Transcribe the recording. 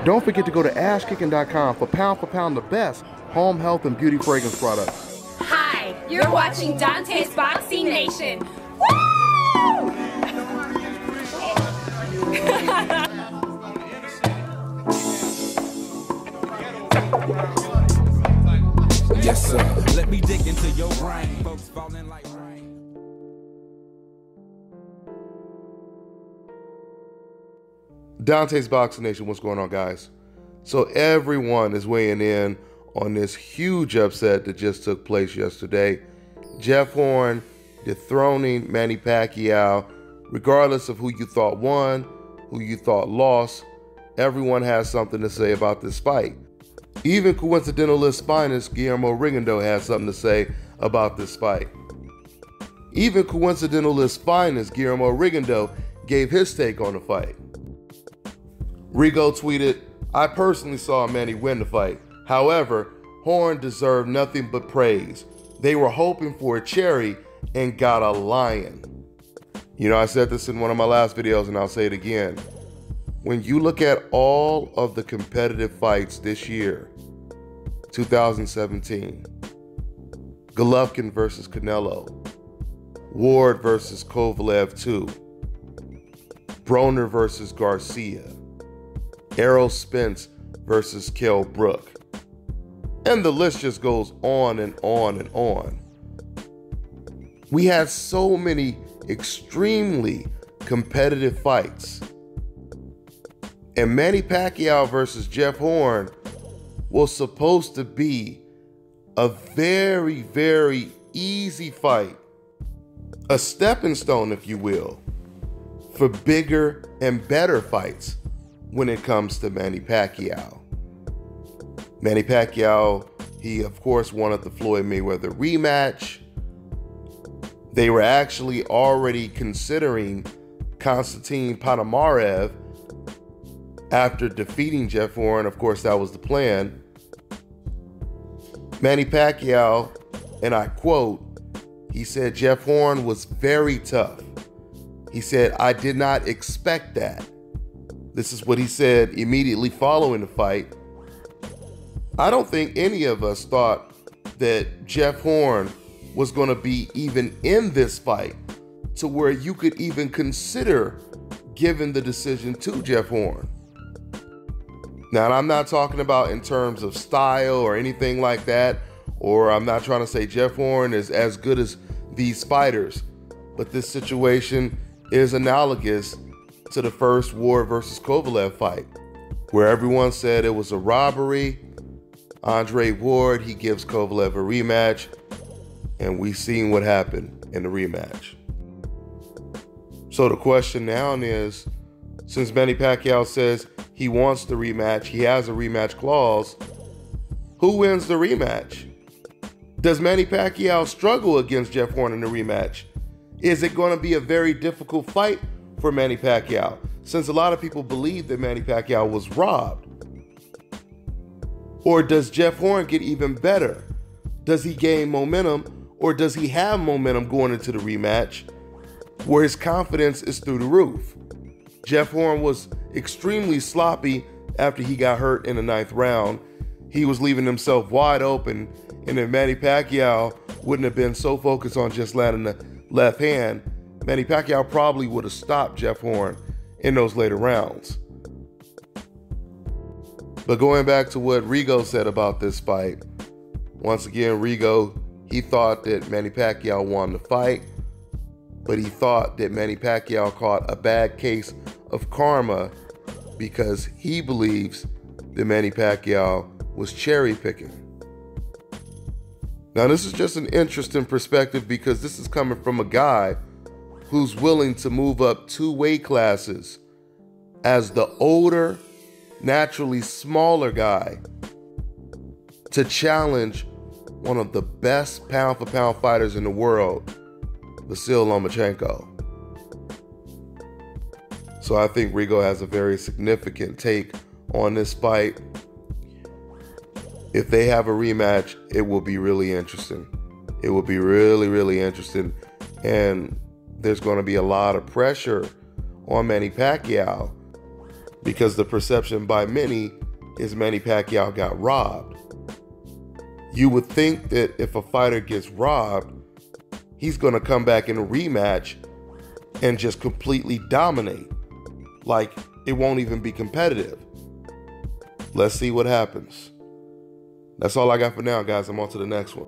Don't forget to go to ashkicking.com for pound the best home health and beauty fragrance products. Hi, you're watching Dante's Boxing Nation. Woo! Yes, sir. Let me dig into your brain. Folks falling like rain. Dante's Boxing Nation, what's going on, guys? So everyone is weighing in on this huge upset that just took place yesterday. Jeff Horn dethroning Manny Pacquiao. Regardless of who you thought won, who you thought lost, everyone has something to say about this fight. Even coincidentalist finest Guillermo Rigondeaux has something to say about this fight. Even coincidentalist finest Guillermo Rigondeaux gave his take on the fight. Rigo tweeted, "I personally saw Manny win the fight. However, Horn deserved nothing but praise. They were hoping for a cherry and got a lion." You know, I said this in one of my last videos and I'll say it again. When you look at all of the competitive fights this year, 2017, Golovkin versus Canelo, Ward versus Kovalev 2, Broner versus Garcia, Errol Spence versus Kell Brook. And the list just goes on and on and on. We had so many extremely competitive fights. And Manny Pacquiao versus Jeff Horn was supposed to be a very, very easy fight. A stepping stone, if you will, for bigger and better fights when it comes to Manny Pacquiao. Manny Pacquiao, he of course wanted the Floyd Mayweather rematch. They were actually already considering Konstantin Ponomarev after defeating Jeff Horn. Of course, that was the plan. Manny Pacquiao, and I quote, he said Jeff Horn was very tough. He said, "I did not expect that." This is what he said immediately following the fight. I don't think any of us thought that Jeff Horn was going to be even in this fight to where you could even consider giving the decision to Jeff Horn. Now, I'm not talking about in terms of style or anything like that, or I'm not trying to say Jeff Horn is as good as these fighters, but this situation is analogous to the first Ward versus Kovalev fight, where everyone said it was a robbery. Andre Ward, he gives Kovalev a rematch, and we've seen what happened in the rematch. So the question now is, since Manny Pacquiao says he wants the rematch, he has a rematch clause, who wins the rematch? Does Manny Pacquiao struggle against Jeff Horn in the rematch? Is it going to be a very difficult fight for Manny Pacquiao, since a lot of people believe that Manny Pacquiao was robbed? Or does Jeff Horn get even better? Does he gain momentum, or does he have momentum going into the rematch where his confidence is through the roof? Jeff Horn was extremely sloppy after he got hurt in the 9th round. He was leaving himself wide open, and if Manny Pacquiao wouldn't have been so focused on just landing the left hand, Manny Pacquiao probably would have stopped Jeff Horn in those later rounds. But going back to what Rigo said about this fight, once again, Rigo, he thought that Manny Pacquiao won the fight, but he thought that Manny Pacquiao caught a bad case of karma because he believes that Manny Pacquiao was cherry picking. Now, this is just an interesting perspective because this is coming from a guy who's willing to move up 2 weight classes as the older, naturally smaller guy to challenge one of the best pound-for-pound fighters in the world, Vasyl Lomachenko. So I think Rigo has a very significant take on this fight. If they have a rematch, it will be really interesting. It will be really, really interesting. And there's going to be a lot of pressure on Manny Pacquiao because the perception by many is Manny Pacquiao got robbed. You would think that if a fighter gets robbed, he's going to come back in a rematch and just completely dominate. Like, it won't even be competitive. Let's see what happens. That's all I got for now, guys. I'm on to the next one.